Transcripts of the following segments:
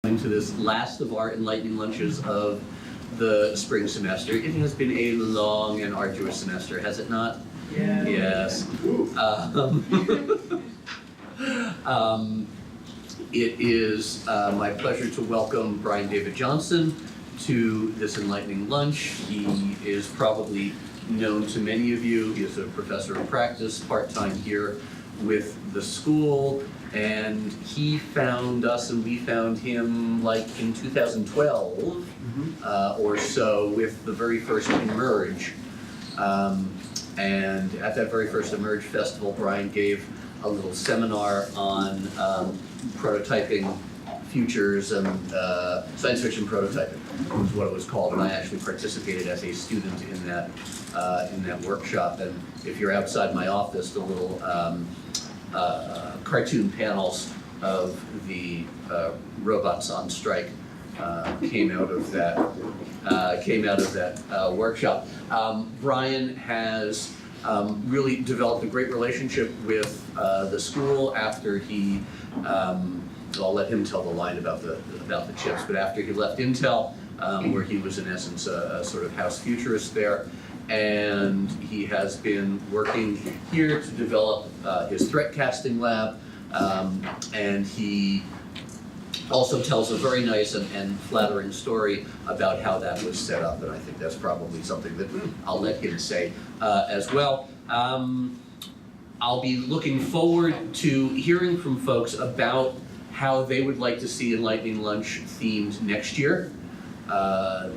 To this last of our enlightening lunches of the spring semester. It has been a long and arduous semester, has it not? Yeah. Yes. It is my pleasure to welcome Brian David Johnson to this enlightening lunch. He is probably known to many of you. He is a professor of practice, part-time here with the school. And he found us and we found him like in 2012 or so with the very first Emerge. And at that very first Emerge festival, Brian gave a little seminar on prototyping futures and science fiction prototyping was what it was called. And I actually participated as a student in that workshop. And if you're outside my office, the little cartoon panels of the robots on strike came out of that workshop. Brian has really developed a great relationship with the school after he. I'll let him tell the line about the chips, but after he left Intel, where he was in essence a sort of house futurist there. And he has been working here to develop his Threatcasting Lab, and he also tells a very nice and flattering story about how that was set up, and I think that's probably something that I'll let him say as well. I'll be looking forward to hearing from folks about how they would like to see Enlightening Lunch themed next year.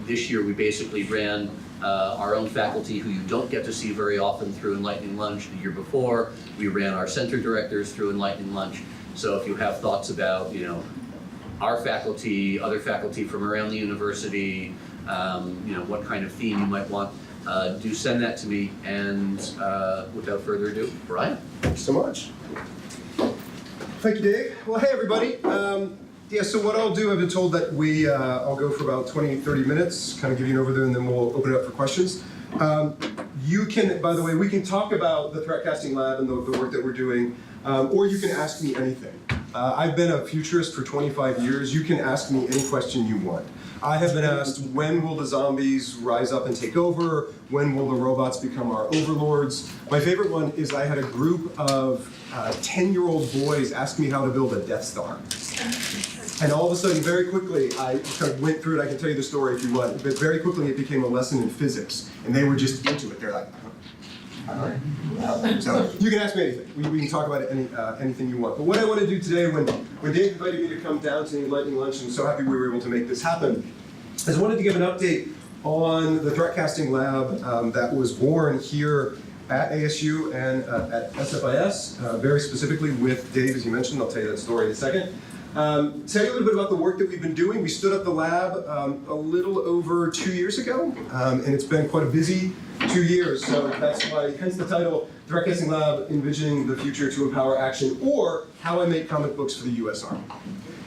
This year we basically ran our own faculty who you don't get to see very often through Enlightening Lunch. The year before, we ran our center directors through Enlightening Lunch. So if you have thoughts about, our faculty, other faculty from around the university, what kind of theme you might want, do send that to me. And without further ado, Brian. Thank you so much. Thank you, Dave. Well, hey, everybody. So what I'll do, I've been told that I'll go for about 20, 30 minutes, kind of give you an overview, and then we'll open it up for questions. You can, by the way, we can talk about the Threatcasting Lab and the work that we're doing, or you can ask me anything. I've been a futurist for 25 years. You can ask me any question you want. I have been asked, when will the zombies rise up and take over? When will the robots become our overlords? My favorite one is I had a group of 10-year-old boys ask me how to build a Death Star. And all of a sudden, very quickly, I kind of went through it. I can tell you the story if you want. But very quickly, it became a lesson in physics. And they were just into it. They're like, all right. So you can ask me anything. We can talk about anything you want. But what I want to do today, when Dave invited me to come down to the Enlightening Lunch, and I'm so happy we were able to make this happen, is I wanted to give an update on the Threatcasting Lab that was born here at ASU and at SFIS, very specifically with Dave, as you mentioned. I'll tell you that story in a second. Tell you a little bit about the work that we've been doing. We stood up the lab a little over 2 years ago, and it's been quite a busy 2 years. So that's why, hence the title, Threatcasting Lab, Envisioning the Future to Empower Action, or How I Make Comic Books for the U.S. Army.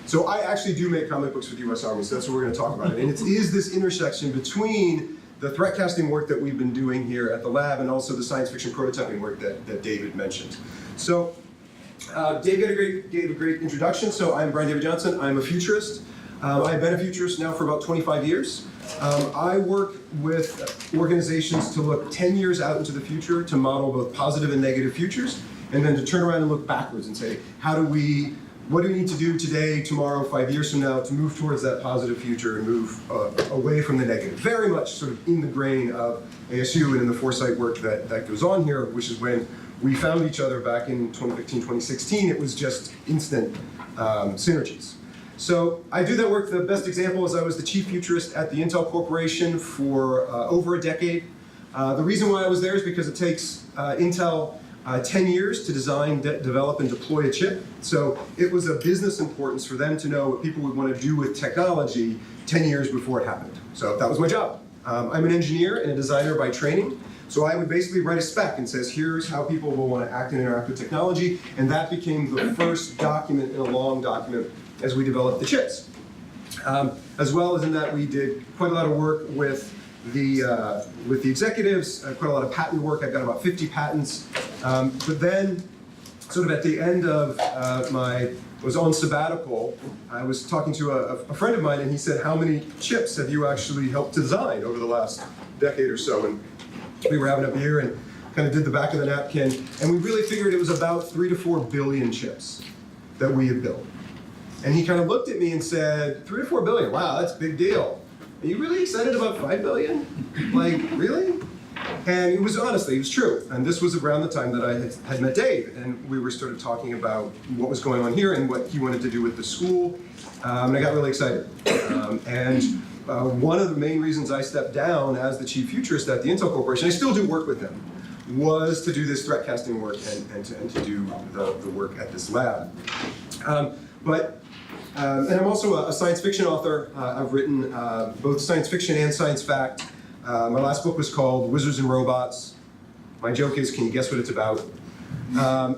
So I actually do make comic books for the U.S. Army, so that's what we're going to talk about. And it is this intersection between the threatcasting work that we've been doing here at the lab and also the science fiction prototyping work that David mentioned. So Dave gave a great introduction. So I'm Brian David Johnson. I'm a futurist. I've been a futurist now for about 25 years. I work with organizations to look 10 years out into the future to model both positive and negative futures, and then to turn around and look backwards and say, what do we need to do today, tomorrow, 5 years from now to move towards that positive future and move away from the negative? Very much sort of in the grain of ASU and in the foresight work that goes on here, which is when we found each other back in 2015, 2016. It was just instant synergies. So I do that work. The best example is I was the chief futurist at the Intel Corporation for over a decade. The reason why I was there is because it takes Intel 10 years to design, develop, and deploy a chip. So it was of business importance for them to know what people would want to do with technology 10 years before it happened. So that was my job. I'm an engineer and a designer by training. So I would basically write a spec and says, here's how people will want to act and interact with technology. And that became the first document in a long document as we developed the chips. As well as in that we did quite a lot of work with the executives, quite a lot of patent work. I've got about 50 patents. But then sort of at the end of was on sabbatical, I was talking to a friend of mine, and he said, how many chips have you actually helped design over the last decade or so? And we were having a beer and kind of did the back of the napkin, and we really figured it was about 3 to 4 billion chips that we had built. And he kind of looked at me and said, 3 to 4 billion, wow, that's a big deal. Are you really excited about 5 billion? Like, really? And it was true. And this was around the time that I had met Dave, and we were sort of talking about what was going on here and what he wanted to do with the school. And I got really excited. One of the main reasons I stepped down as the chief futurist at the Intel Corporation, I still do work with him, was to do this threat casting work and to do the work at this lab. And I'm also a science fiction author. I've written both science fiction and science fact. My last book was called Wizards and Robots. My joke is, can you guess what it's about?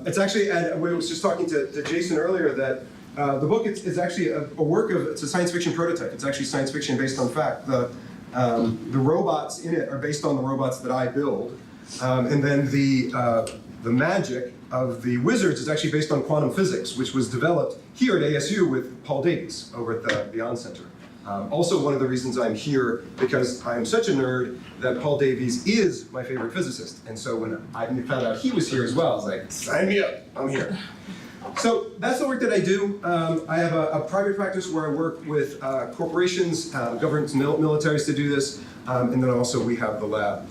It's actually, and we was just talking to Jason earlier, that the book is actually a work of, it's a science fiction prototype. It's actually science fiction based on fact. The robots in it are based on the robots that I build. And then the magic of the wizards is actually based on quantum physics, which was developed here at ASU with Paul Davies over at the Beyond Center. Also, one of the reasons I'm here, because I'm such a nerd that Paul Davies is my favorite physicist. And so when I found out he was here as well, I was like, sign me up, I'm here. So that's the work that I do. I have a private practice where I work with corporations, governments, militaries to do this, and then also we have the lab.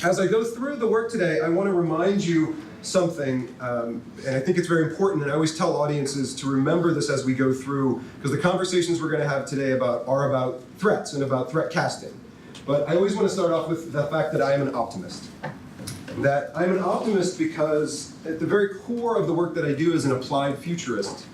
As I go through the work today, I want to remind you something, and I think it's very important, and I always tell audiences to remember this as we go through, because the conversations we're going to have today are about threats and about threat casting. But I always want to start off with the fact that I am an optimist. That I'm an optimist because at the very core of the work that I do as an applied futurist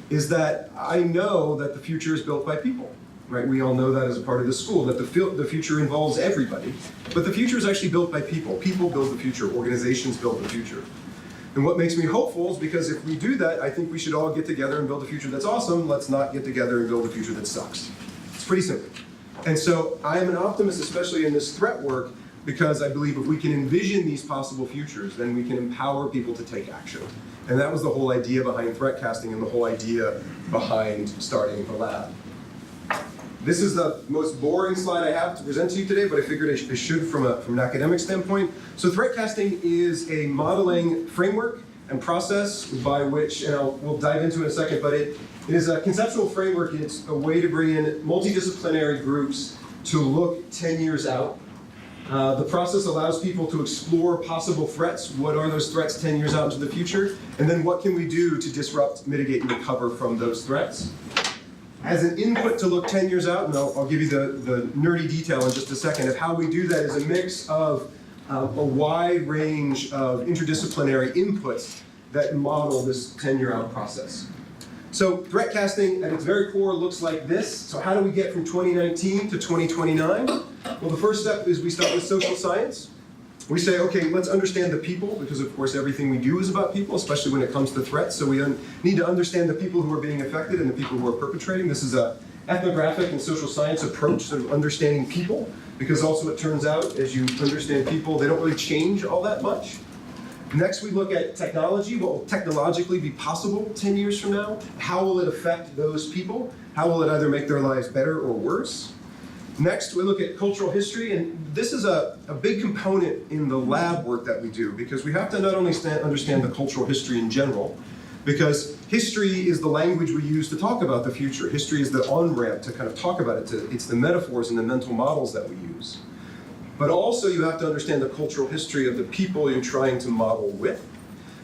is that I know that the future is built by people. Right? We all know that as a part of the school, that the future involves everybody. But the future is actually built by people. People build the future. Organizations build the future. And what makes me hopeful is because if we do that, I think we should all get together and build a future that's awesome. Let's not get together and build a future that sucks. It's pretty simple. And so I am an optimist, especially in this threat work, because I believe if we can envision these possible futures, then we can empower people to take action. And that was the whole idea behind threat casting and the whole idea behind starting the lab. This is the most boring slide I have to present to you today, but I figured I should from an academic standpoint. So threat casting is a modeling framework and process by which, and we'll dive into in a second, but it is a conceptual framework. It's a way to bring in multidisciplinary groups to look 10 years out. The process allows people to explore possible threats. What are those threats 10 years out into the future? And then what can we do to disrupt, mitigate, and recover from those threats? As an input to look 10 years out, and I'll give you the nerdy detail in just a second, of how we do that is a mix of a wide range of interdisciplinary inputs that model this 10-year out process. So threat casting at its very core looks like this. So how do we get from 2019 to 2029? Well, the first step is we start with social science. We say, okay, let's understand the people, because of course everything we do is about people, especially when it comes to threats. So we need to understand the people who are being affected and the people who are perpetrating. This is an ethnographic and social science approach of understanding people, because also it turns out, as you understand people, they don't really change all that much. Next, we look at technology. What will technologically be possible 10 years from now? How will it affect those people? How will it either make their lives better or worse? Next, we look at cultural history, and this is a big component in the lab work that we do, because we have to not only understand the cultural history in general, because history is the language we use to talk about the future. History is the on-ramp to kind of talk about it. It's the metaphors and the mental models that we use. But also you have to understand the cultural history of the people you're trying to model with.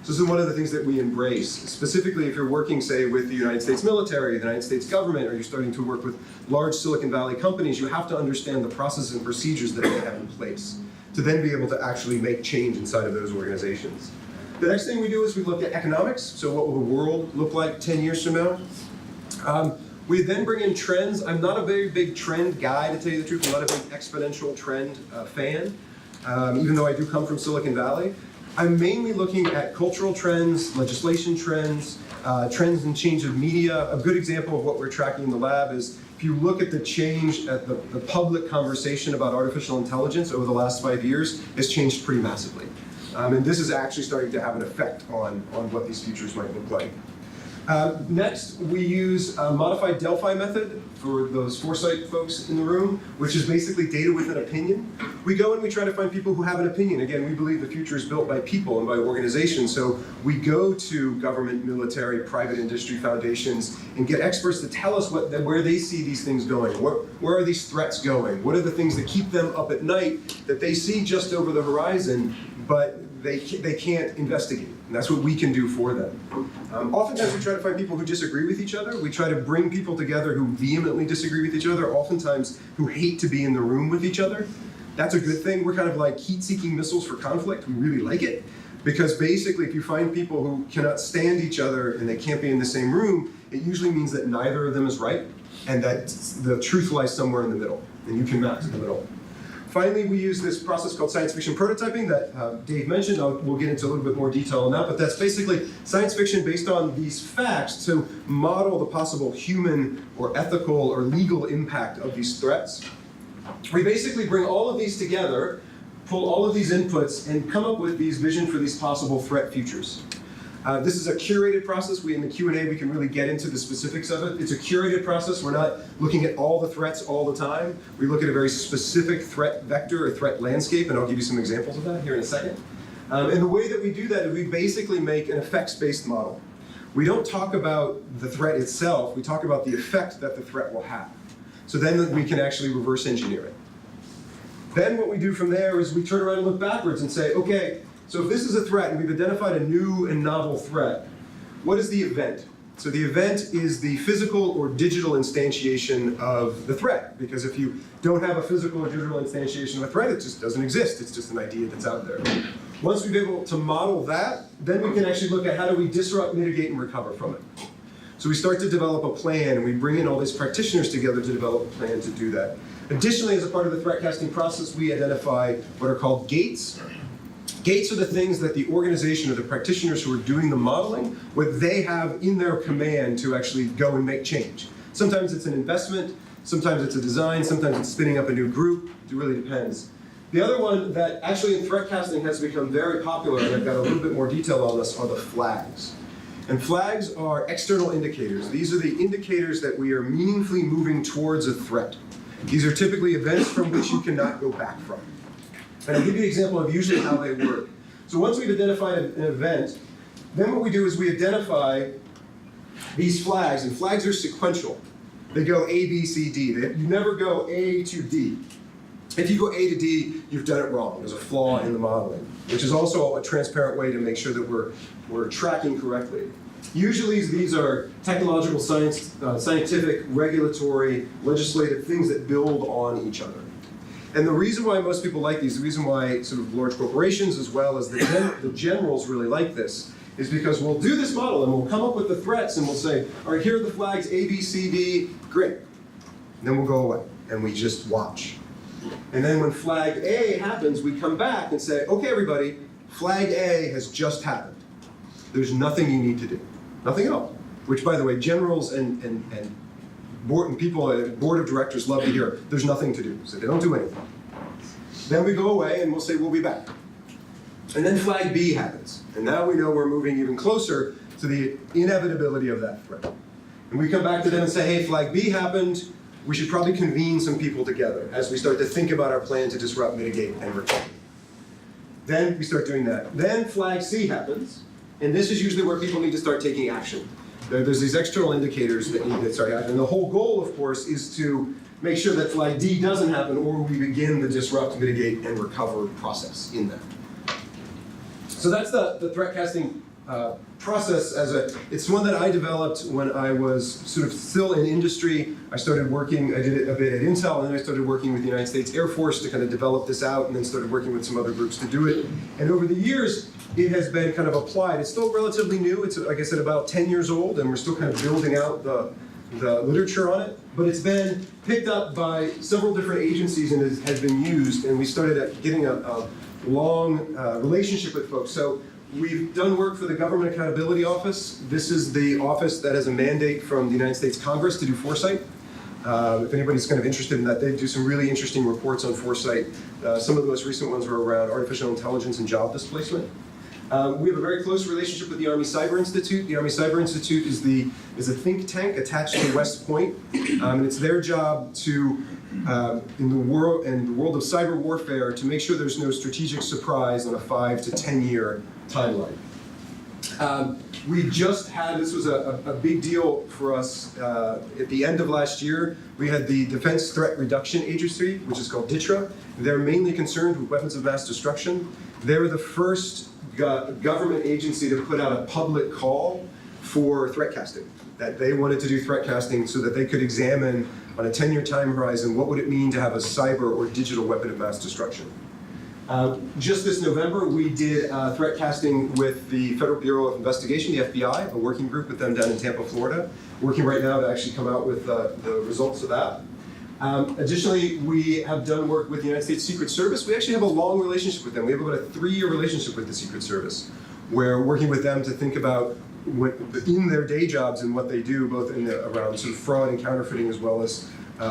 So this is one of the things that we embrace, specifically if you're working, say, with the United States military, the United States government, or you're starting to work with large Silicon Valley companies, you have to understand the processes and procedures that they have in place to then be able to actually make change inside of those organizations. The next thing we do is we look at economics. So what will the world look like 10 years from now? We then bring in trends. I'm not a very big trend guy, to tell you the truth. I'm not a big exponential trend fan, even though I do come from Silicon Valley. I'm mainly looking at cultural trends, legislation trends, trends and change of media. A good example of what we're tracking in the lab is if you look at the change at the public conversation about artificial intelligence over the last 5 years, it's changed pretty massively. And this is actually starting to have an effect on what these futures might look like. Next, we use a modified Delphi method for those foresight folks in the room, which is basically data with an opinion. We go and we try to find people who have an opinion. Again, we believe the future is built by people and by organizations, so we go to government, military, private industry foundations and get experts to tell us where they see these things going. Where are these threats going? What are the things that keep them up at night that they see just over the horizon, but they can't investigate? And that's what we can do for them. Oftentimes we try to find people who disagree with each other. We try to bring people together who vehemently disagree with each other, oftentimes who hate to be in the room with each other. That's a good thing. We're kind of like heat-seeking missiles for conflict. We really like it. Because basically, if you find people who cannot stand each other and they can't be in the same room, it usually means that neither of them is right, and that the truth lies somewhere in the middle, and you can match in the middle. Finally, we use this process called science fiction prototyping that Dave mentioned. We'll get into a little bit more detail on that, but that's basically science fiction based on these facts to model the possible human or ethical or legal impact of these threats. We basically bring all of these together, pull all of these inputs, and come up with these vision for these possible threat futures. This is a curated process. In the Q&A, we can really get into the specifics of it. It's a curated process. We're not looking at all the threats all the time. We look at a very specific threat vector or threat landscape, and I'll give you some examples of that here in a second. And the way that we do that is we basically make an effects-based model. We don't talk about the threat itself. We talk about the effect that the threat will have. So then we can actually reverse engineer it. Then what we do from there is we turn around and look backwards and say, okay, so if this is a threat and we've identified a new and novel threat, what is the event? So the event is the physical or digital instantiation of the threat, because if you don't have a physical or digital instantiation of a threat, it just doesn't exist. It's just an idea that's out there. Once we've been able to model that, then we can actually look at how do we disrupt, mitigate, and recover from it. So we start to develop a plan, and we bring in all these practitioners together to develop a plan to do that. Additionally, as a part of the threat casting process, we identify what are called gates. Gates are the things that the organization or the practitioners who are doing the modeling, what they have in their command to actually go and make change. Sometimes it's an investment, sometimes it's a design, sometimes it's spinning up a new group. It really depends. The other one that actually in threat casting has become very popular, and I've got a little bit more detail on this, are the flags. And flags are external indicators. These are the indicators that we are meaningfully moving towards a threat. These are typically events from which you cannot go back from. And I'll give you an example of usually how they work. So once we've identified an event, then what we do is we identify these flags, and flags are sequential. They go A, B, C, D. You never go A to D. If you go A to D, you've done it wrong. There's a flaw in the modeling, which is also a transparent way to make sure that we're tracking correctly. Usually these are technological science, scientific, regulatory, legislative things that build on each other. And the reason why most people like these, the reason why sort of large corporations as well as the generals really like this, is because we'll do this model and we'll come up with the threats and we'll say, all right, here are the flags A, B, C, D, great. And then we'll go away and we just watch. And then when flag A happens, we come back and say, okay, everybody, flag A has just happened. There's nothing you need to do. Nothing at all. Which, by the way, generals and board of directors love to hear, there's nothing to do. So they don't do anything. Then we go away and we'll say, we'll be back. And then flag B happens. And now we know we're moving even closer to the inevitability of that threat. And we come back to them and say, hey, flag B happened. We should probably convene some people together as we start to think about our plan to disrupt, mitigate, and recover. Then we start doing that. Then flag C happens. And this is usually where people need to start taking action. There's these external indicators that need to start happening. And the whole goal, of course, is to make sure that flag D doesn't happen, or we begin the disrupt, mitigate, and recover process in that. So that's the threat casting process. It's one that I developed when I was sort of still in industry. I started working, I did it a bit at Intel, and then I started working with the United States Air Force to kind of develop this out, and then started working with some other groups to do it. And over the years, it has been kind of applied. It's still relatively new. It's, like I said, about 10 years old, and we're still kind of building out the literature on it. But it's been picked up by several different agencies and has been used, and we started getting a long relationship with folks. So we've done work for the Government Accountability Office. This is the office that has a mandate from the United States Congress to do foresight. If anybody's kind of interested in that, they do some really interesting reports on foresight. Some of the most recent ones were around artificial intelligence and job displacement. We have a very close relationship with the Army Cyber Institute. The Army Cyber Institute is a think tank attached to West Point, and it's their job to, in the world of cyber warfare, to make sure there's no strategic surprise on a 5 to 10 year timeline. We just had, this was a big deal for us at the end of last year. We had the Defense Threat Reduction Agency, which is called DTRA. They're mainly concerned with weapons of mass destruction. They're the first government agency to put out a public call for threat casting, that they wanted to do threat casting so that they could examine on a 10-year time horizon what would it mean to have a cyber or digital weapon of mass destruction. Just this November, we did threat casting with the Federal Bureau of Investigation, the FBI, a working group with them down in Tampa, Florida, working right now to actually come out with the results of that. Additionally, we have done work with the United States Secret Service. We actually have a long relationship with them. We have about a 3-year relationship with the Secret Service. We're working with them to think about what, in their day jobs and what they do, both around sort of fraud and counterfeiting, as well as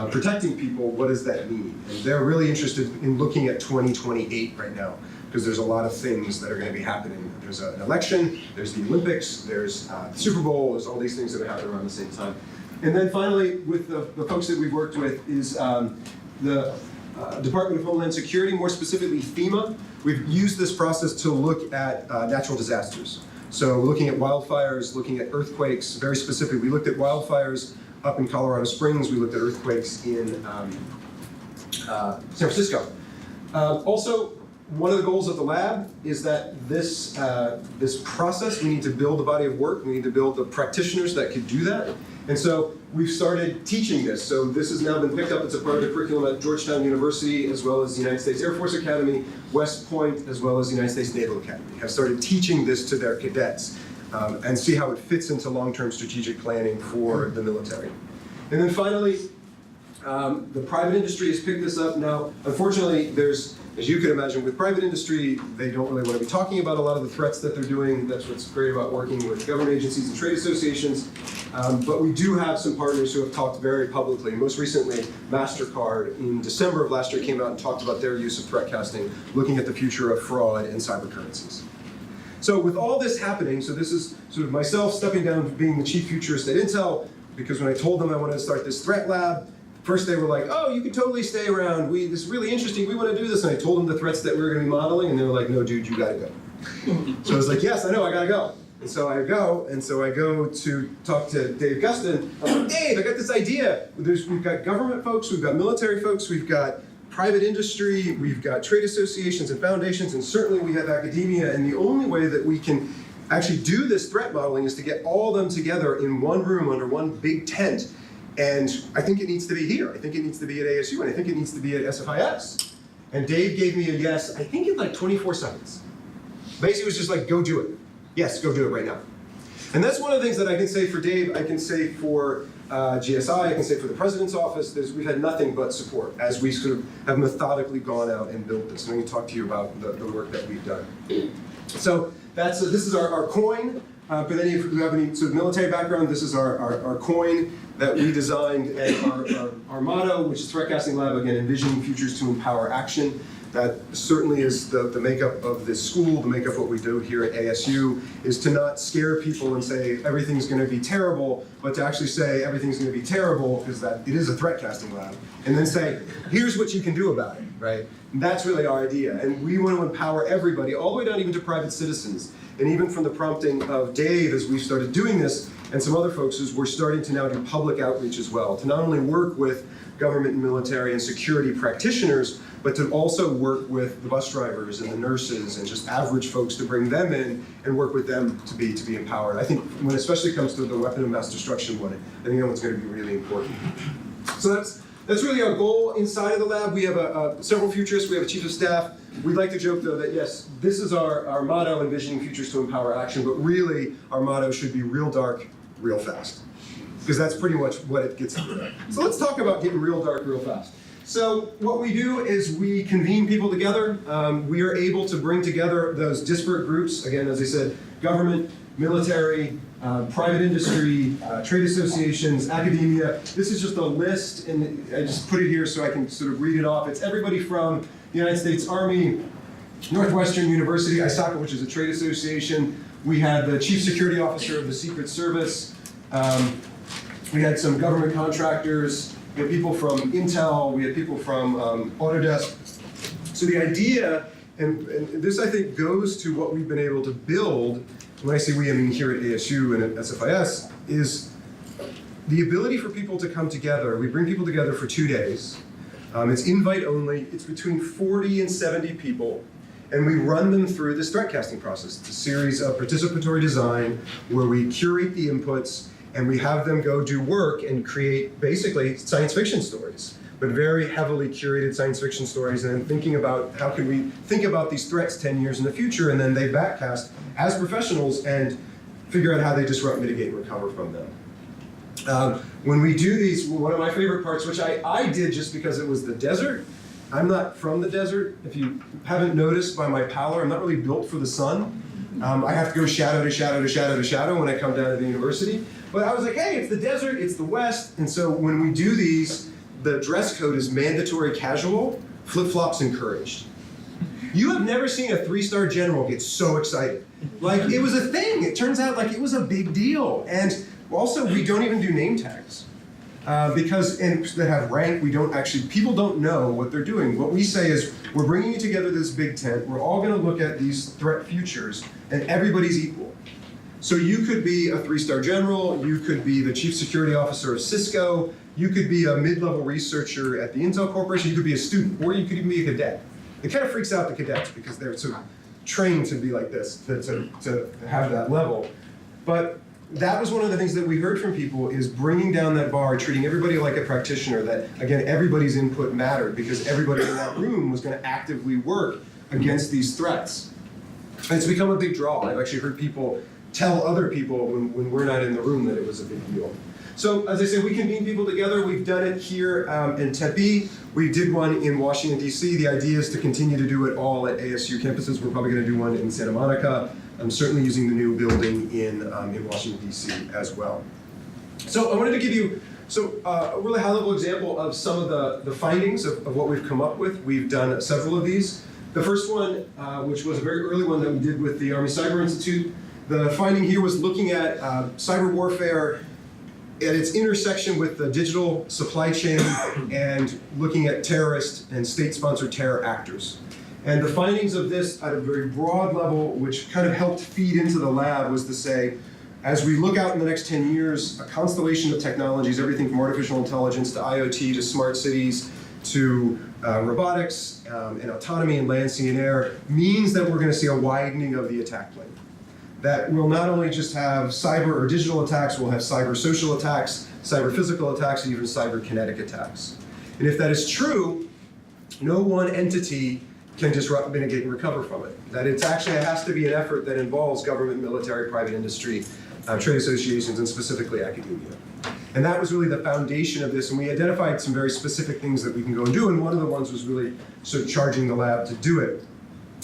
protecting people. What does that mean? And they're really interested in looking at 2028 right now, because there's a lot of things that are going to be happening. There's an election, there's the Olympics, there's the Super Bowl, there's all these things that are happening around the same time. And then finally, with the folks that we've worked with is the Department of Homeland Security, more specifically FEMA. We've used this process to look at natural disasters. So looking at wildfires, looking at earthquakes, very specific. We looked at wildfires up in Colorado Springs. We looked at earthquakes in San Francisco. Also, one of the goals of the lab is that this process, we need to build a body of work. We need to build the practitioners that could do that. And so we've started teaching this. So this has now been picked up. It's a part of the curriculum at Georgetown University, as well as the United States Air Force Academy, West Point, as well as the United States Naval Academy, have started teaching this to their cadets and see how it fits into long-term strategic planning for the military. And then finally, the private industry has picked this up. Now, unfortunately, there's, as you can imagine, with private industry, they don't really want to be talking about a lot of the threats that they're doing. That's what's great about working with government agencies and trade associations. But we do have some partners who have talked very publicly. Most recently, MasterCard in December of last year came out and talked about their use of threat casting, looking at the future of fraud and cyber currencies. So with all this happening, so this is sort of myself stepping down, being the chief futurist at Intel, because when I told them I wanted to start this threat lab, first they were like, oh, you can totally stay around. This is really interesting. We want to do this. And I told them the threats that we were going to be modeling, and they were like, no, dude, you got to go. So I was like, yes, I know, I got to go. And so I go to talk to Dave Gustin. I'm like, Dave, I got this idea. We've got government folks, we've got military folks, we've got private industry, we've got trade associations and foundations, and certainly we have academia. And the only way that we can actually do this threat modeling is to get all of them together in one room under one big tent. And I think it needs to be here. I think it needs to be at ASU, and I think it needs to be at SFIS. And Dave gave me a yes, I think in like 24 seconds. Basically, it was just like, go do it. Yes, go do it right now. And that's one of the things that I can say for Dave, I can say for GSI, I can say for the president's office. We've had nothing but support as we sort of have methodically gone out and built this. And I'm going to talk to you about the work that we've done. So this is our coin. For any of you who have any sort of military background, this is our coin that we designed, and our motto, which is Threatcasting Lab, again, envisioning futures to empower action. That certainly is the makeup of this school, the makeup of what we do here at ASU, is to not scare people and say everything's going to be terrible, but to actually say everything's going to be terrible because that it is a threat casting lab, and then say, here's what you can do about it, right? And that's really our idea, and we want to empower everybody, all the way down even to private citizens. And even from the prompting of Dave, as we've started doing this, and some other folks, is we're starting to now do public outreach as well, to not only work with government and military and security practitioners, but to also work with the bus drivers and the nurses and just average folks, to bring them in and work with them to be empowered. I think when it especially comes to the weapon of mass destruction one, I think that one's going to be really important. So that's really our goal inside of the lab. We have several futurists. We have a chief of staff. We'd like to joke, though, that yes, this is our motto, envisioning futures to empower action, but really our motto should be real dark, real fast, because that's pretty much what it gets into. So let's talk about getting real dark, real fast. So what we do is we convene people together. We are able to bring together those disparate groups, again, as I said, government, military, private industry, trade associations, academia. This is just a list, and I just put it here so I can sort of read it off. It's everybody from the United States Army, Northwestern University, ISACA, which is a trade association. We had the Chief Security Officer of the Secret Service. We had some government contractors. We had people from Intel. We had people from Autodesk. So the idea, and this I think goes to what we've been able to build, when I say we, I mean here at ASU and at SFIS, is the ability for people to come together. We bring people together for 2 days. It's invite only. It's between 40 and 70 people. And we run them through this threatcasting process. It's a series of participatory design where we curate the inputs and we have them go do work and create basically science fiction stories, but very heavily curated science fiction stories, and then thinking about how can we think about these threats 10 years in the future, and then they backcast as professionals and figure out how they disrupt, mitigate, and recover from them. When we do these, one of my favorite parts, which I did just because it was the desert. I'm not from the desert. If you haven't noticed by my pallor, I'm not really built for the sun. I have to go shadow to shadow to shadow to shadow when I come down to the university. But I was like, hey, it's the desert, it's the West. And so when we do these, the dress code is mandatory casual, flip-flops encouraged. You have never seen a 3-star general get so excited. Like, it was a thing. It turns out like it was a big deal. And also, we don't even do name tags. Because they have rank, people don't know what they're doing. What we say is, we're bringing you together this big tent, we're all gonna look at these threat futures, and everybody's equal. So you could be a 3-star general, you could be the chief security officer of Cisco, you could be a mid-level researcher at the Intel Corporation, you could be a student, or you could even be a cadet. It kind of freaks out the cadets because they're sort of trained to be like this, to have that level. But that was one of the things that we heard from people, is bringing down that bar, treating everybody like a practitioner, that, again, everybody's input mattered because everybody in that room was going to actively work against these threats. And it's become a big draw. I've actually heard people tell other people when we're not in the room that it was a big deal. So, as I said, we convene people together. We've done it here in Tempe. We did one in Washington, D.C. The idea is to continue to do it all at ASU campuses. We're probably going to do one in Santa Monica. I'm certainly using the new building in Washington, D.C. as well. So I wanted to give you a really high-level example of some of the findings of what we've come up with. We've done several of these. The first one, which was a very early one that we did with the Army Cyber Institute, the finding here was looking at cyber warfare at its intersection with the digital supply chain and looking at terrorist and state-sponsored terror actors. And the findings of this at a very broad level, which kind of helped feed into the lab, was to say, as we look out in the next 10 years, a constellation of technologies, everything from artificial intelligence to IoT to smart cities to robotics and autonomy in land, sea, and air, means that we're going to see a widening of the attack plane. That we'll not only just have cyber or digital attacks, we'll have cyber social attacks, cyber physical attacks, and even cyber kinetic attacks. And if that is true, no one entity can disrupt, mitigate, and recover from it. That it has to be an effort that involves government, military, private industry, trade associations, and specifically academia. And that was really the foundation of this, and we identified some very specific things that we can go and do, and one of the ones was really sort of charging the lab to do it.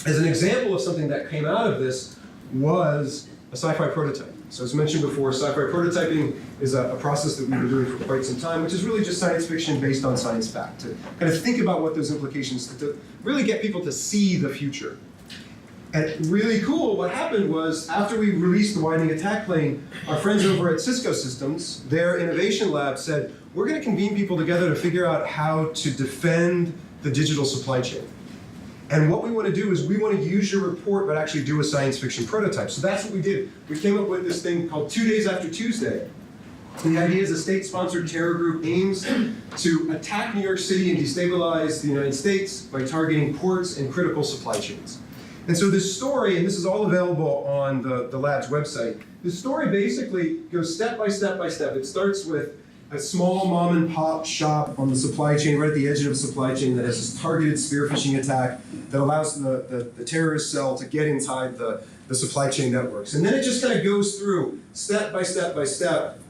As an example of something that came out of this was a sci-fi prototype. So as mentioned before, sci-fi prototyping is a process that we've been doing for quite some time, which is really just science fiction based on science fact, to kind of think about what those implications, to really get people to see the future. And really cool, what happened was, after we released the widening attack plane, our friends over at Cisco Systems, their innovation lab said, we're going to convene people together to figure out how to defend the digital supply chain. And what we want to do is we want to use your report, but actually do a science fiction prototype. So that's what we did. We came up with this thing called 2 Days After Tuesday. The idea is a state-sponsored terror group aims to attack New York City and destabilize the United States by targeting ports and critical supply chains. And so this story, and this is all available on the lab's website, this story basically goes step by step by step. It starts with a small mom and pop shop on the supply chain, right at the edge of a supply chain, that has this targeted spear phishing attack that allows the terrorist cell to get inside the supply chain networks. And then it just kind of goes through step by step by step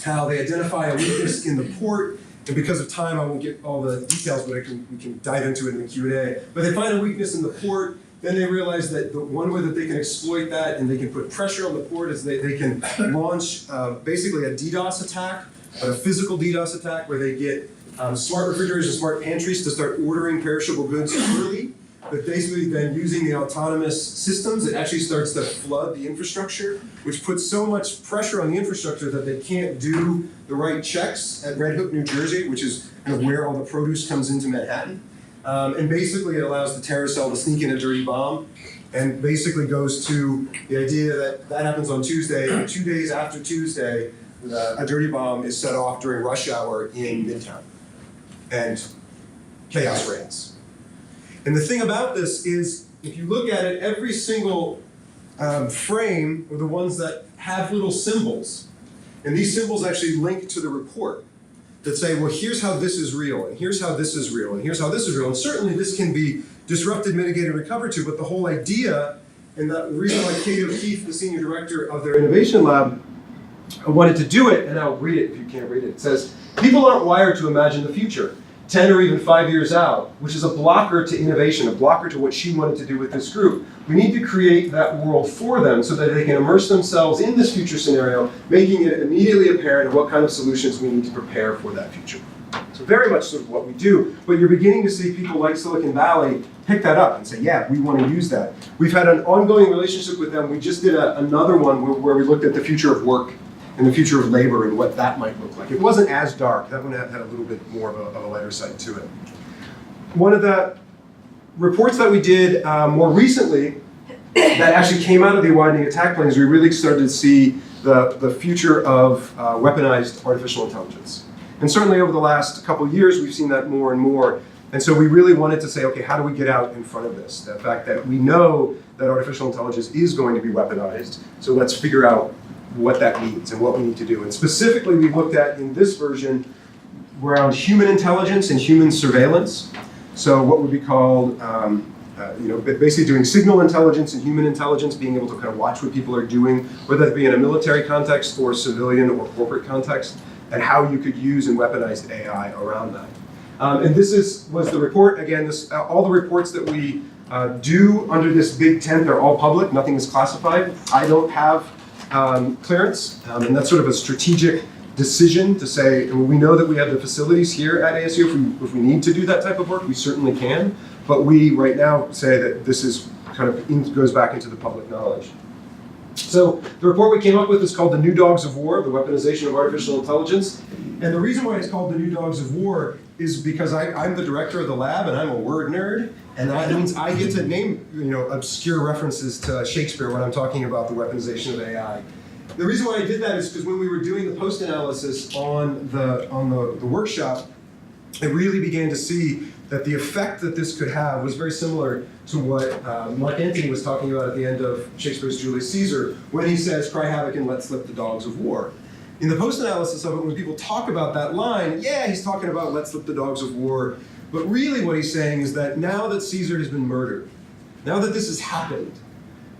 how they identify a weakness in the port. And because of time, I won't get all the details, but we can dive into it in the Q&A. But they find a weakness in the port. Then they realized that the one way that they can exploit that and they can put pressure on the port is they can launch basically a DDoS attack, but a physical DDoS attack where they get smart refrigerators and smart pantries to start ordering perishable goods early. But basically then using the autonomous systems, it actually starts to flood the infrastructure, which puts so much pressure on the infrastructure that they can't do the right checks at Red Hook, New Jersey, which is kind of where all the produce comes into Manhattan. And basically it allows the terror cell to sneak in a dirty bomb, and basically goes to the idea that that happens on Tuesday, and 2 days after Tuesday, a dirty bomb is set off during rush hour in Midtown. And chaos reigns. And the thing about this is, if you look at it, every single frame are the ones that have little symbols. And these symbols actually link to the report that say, well, here's how this is real, and here's how this is real, and here's how this is real. And certainly this can be disrupted, mitigated, recovered to, but the whole idea, and the reason why Kate O'Keefe, the senior director of their innovation lab, wanted to do it, and I'll read it if you can't read it. It says, people aren't wired to imagine the future, 10 or even 5 years out, which is a blocker to innovation, a blocker to what she wanted to do with this group. We need to create that world for them so that they can immerse themselves in this future scenario, making it immediately apparent what kind of solutions we need to prepare for that future. So very much sort of what we do, but you're beginning to see people like Silicon Valley pick that up and say, yeah, we want to use that. We've had an ongoing relationship with them. We just did another one where we looked at the future of work and the future of labor and what that might look like. It wasn't as dark. That one had a little bit more of a lighter side to it. One of the reports that we did more recently that actually came out of the widening attack planes, we really started to see the future of weaponized artificial intelligence. And certainly over the last couple of years, we've seen that more and more. And so we really wanted to say, okay, how do we get out in front of this? The fact that we know that artificial intelligence is going to be weaponized, so let's figure out what that means and what we need to do. And specifically, we looked at, in this version, around human intelligence and human surveillance. So what would be called, basically doing signal intelligence and human intelligence, being able to kind of watch what people are doing, whether that be in a military context or civilian or corporate context, and how you could use and weaponize AI around that. And this was the report. Again, all the reports that we do under this big tent, they're all public. Nothing is classified. I don't have clearance, and that's sort of a strategic decision to say, we know that we have the facilities here at ASU. If we need to do that type of work, we certainly can. But we right now say that this is kind of goes back into the public knowledge. So the report we came up with is called The New Dogs of War, the Weaponization of Artificial Intelligence. And the reason why it's called The New Dogs of War is because I'm the director of the lab and I'm a word nerd. And that means I get to name obscure references to Shakespeare when I'm talking about the weaponization of AI. The reason why I did that is because when we were doing the post-analysis on the workshop, I really began to see that the effect that this could have was very similar to what Mark Antony was talking about at the end of Shakespeare's Julius Caesar, when he says, cry havoc and let slip the dogs of war. In the post-analysis of it, when people talk about that line, yeah, he's talking about let slip the dogs of war, but really what he's saying is that now that Caesar has been murdered, now that this has happened,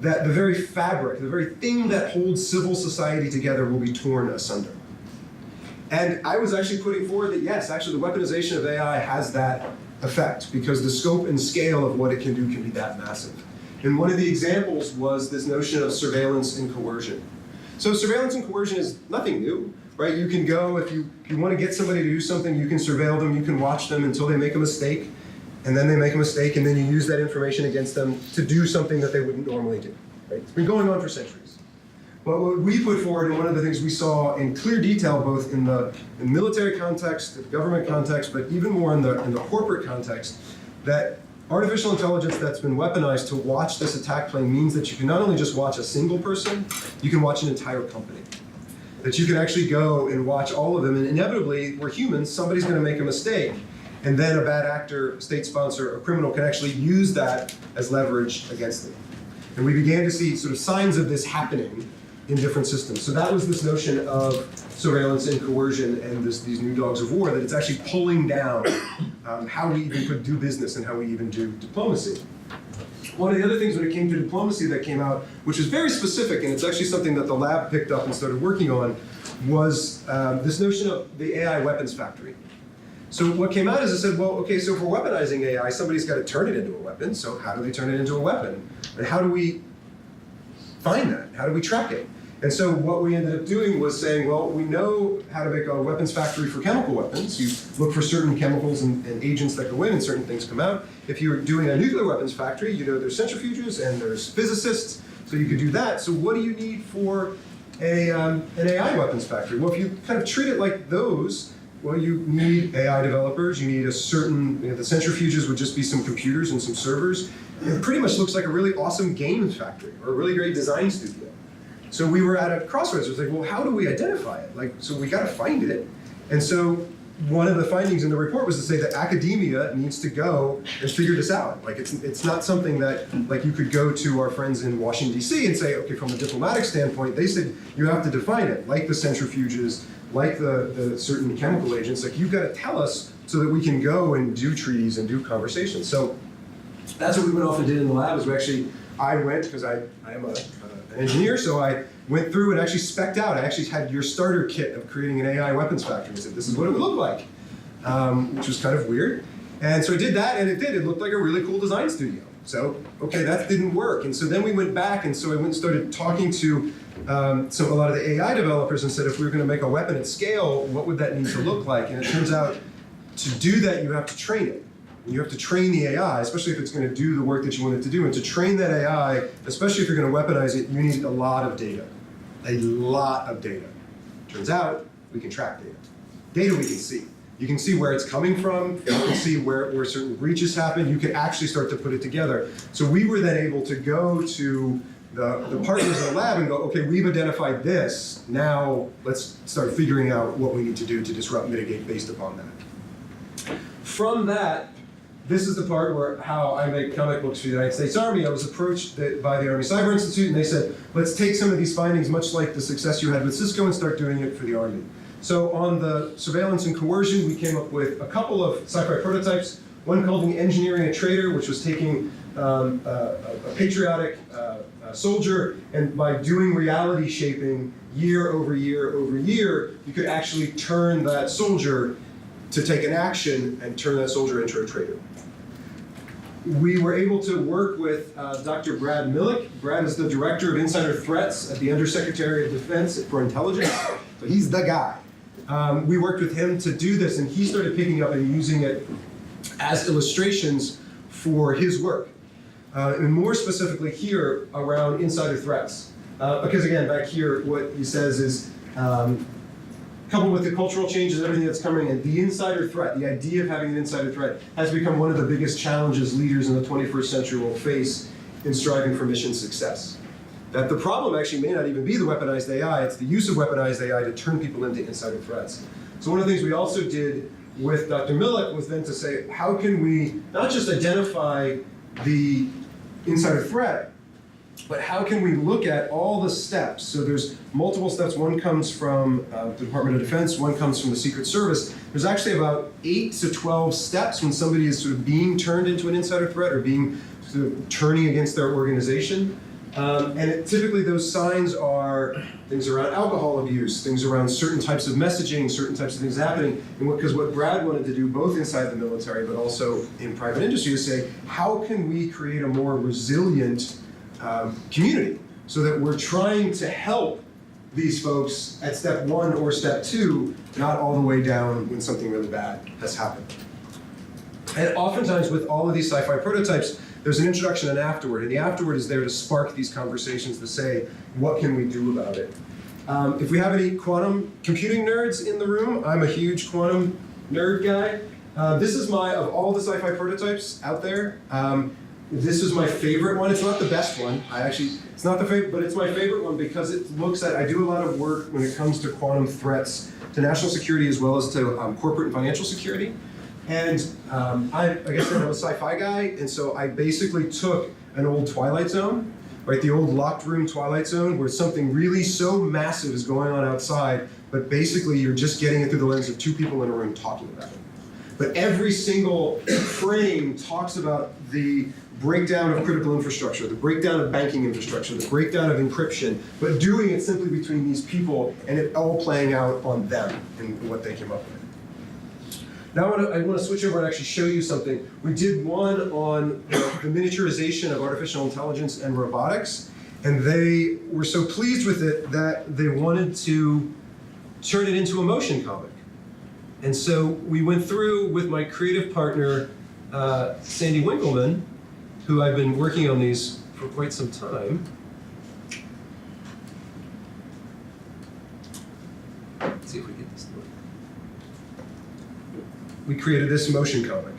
that the very fabric, the very thing that holds civil society together will be torn asunder. And I was actually putting forward that yes, actually the weaponization of AI has that effect, because the scope and scale of what it can do can be that massive. And one of the examples was this notion of surveillance and coercion. So surveillance and coercion is nothing new, right? You can go, if you want to get somebody to do something, you can surveil them, you can watch them until they make a mistake, and then they make a mistake, and then you use that information against them to do something that they wouldn't normally do, right? It's been going on for centuries. But what we put forward, and one of the things we saw in clear detail, both in the military context, the government context, but even more in the corporate context, that artificial intelligence that's been weaponized to watch this attack plane means that you can not only just watch a single person, you can watch an entire company. That you can actually go and watch all of them, and inevitably, we're humans, somebody's going to make a mistake, and then a bad actor, state sponsor, a criminal can actually use that as leverage against them. And we began to see sort of signs of this happening in different systems. So that was this notion of surveillance and coercion and these new dogs of war, that it's actually pulling down how we even could do business and how we even do diplomacy. One of the other things when it came to diplomacy that came out, which is very specific, and it's actually something that the lab picked up and started working on, was this notion of the AI weapons factory. So what came out is I said, well, okay, so if we're weaponizing AI, somebody's got to turn it into a weapon. So how do they turn it into a weapon? And how do we find that? How do we track it? And so what we ended up doing was saying, well, we know how to make a weapons factory for chemical weapons. You look for certain chemicals and agents that go in and certain things come out. If you're doing a nuclear weapons factory, you know there's centrifuges and there's physicists, so you could do that. So what do you need for an AI weapons factory? Well, if you kind of treat it like those, well, you need AI developers, you need a certain, the centrifuges would just be some computers and some servers. It pretty much looks like a really awesome games factory or a really great design studio. So we were at a crossroads. It was like, well, how do we identify it? So we got to find it. And so one of the findings in the report was to say that academia needs to go and figure this out. It's not something that you could go to our friends in Washington, D.C. and say, okay, from a diplomatic standpoint, they said you have to define it, like the centrifuges, like the certain chemical agents. You've got to tell us so that we can go and do treaties and do conversations. So that's what we went off and did in the lab. I went, because I am an engineer, so I went through and actually spec'd out. I actually had your starter kit of creating an AI weapons factory. I said, this is what it would look like, which was kind of weird. And so I did that, and it did. It looked like a really cool design studio. So, okay, that didn't work. And so then we went back, and so I went and started talking to a lot of the AI developers and said, if we were going to make a weapon at scale, what would that need to look like? And it turns out, to do that, you have to train it. You have to train the AI, especially if it's going to do the work that you want it to do. And to train that AI, especially if you're going to weaponize it, you need a lot of data. A lot of data. Turns out, we can track data. Data we can see. You can see where it's coming from. You can see where certain breaches happen. You can actually start to put it together. So we were then able to go to the partners in the lab and go, okay, we've identified this. Now let's start figuring out what we need to do to disrupt, mitigate based upon that. From that, this is the part where how I make comic books for the United States Army. I was approached by the Army Cyber Institute, and they said, let's take some of these findings, much like the success you had with Cisco, and start doing it for the Army. So on the surveillance and coercion, we came up with a couple of sci-fi prototypes, one called the Engineering a Traitor, which was taking a patriotic soldier, and by doing reality shaping year over year over year, you could actually turn that soldier to take an action and turn that soldier into a traitor. We were able to work with Dr. Brad Millick. Brad is the Director of Insider Threats at the Undersecretary of Defense for Intelligence. So he's the guy. We worked with him to do this, and he started picking up and using it as illustrations for his work. And more specifically here around insider threats. Because again, back here, what he says is, coupled with the cultural changes, everything that's coming in, the insider threat, the idea of having an insider threat, has become one of the biggest challenges leaders in the 21st century will face in striving for mission success. That the problem actually may not even be the weaponized AI, it's the use of weaponized AI to turn people into insider threats. So one of the things we also did with Dr. Millick was then to say, how can we not just identify the insider threat, but how can we look at all the steps? So there's multiple steps. One comes from the Department of Defense, one comes from the Secret Service. There's actually about 8 to 12 steps when somebody is sort of being turned into an insider threat or being sort of turning against their organization. Typically those signs are things around alcohol abuse, things around certain types of messaging, certain types of things happening. And because what Brad wanted to do both inside the military but also in private industry is say, how can we create a more resilient community so that we're trying to help these folks at step 1 or step 2, not all the way down when something really bad has happened. And oftentimes with all of these sci-fi prototypes, there's an introduction and afterward, and the afterward is there to spark these conversations to say, what can we do about it? If we have any quantum computing nerds in the room, I'm a huge quantum nerd guy. This is of all the sci-fi prototypes out there, this is my favorite one. It's not the best one. It's not the favorite, but it's my favorite one because it looks at, I do a lot of work when it comes to quantum threats to national security as well as to corporate and financial security. And like I said, I'm a sci-fi guy, and so I basically took an old Twilight Zone, right? The old locked room Twilight Zone where something really so massive is going on outside, but basically you're just getting it through the lens of 2 people in a room talking about it. But every single frame talks about the breakdown of critical infrastructure, the breakdown of banking infrastructure, the breakdown of encryption, but doing it simply between these people and it all playing out on them and what they came up with. Now I want to switch over and actually show you something. We did one on the miniaturization of artificial intelligence and robotics, and they were so pleased with it that they wanted to turn it into a motion comic. And so we went through with my creative partner, Sandy Winkleman, who I've been working on these for quite some time. Let's see if we get this to work. We created this motion comic.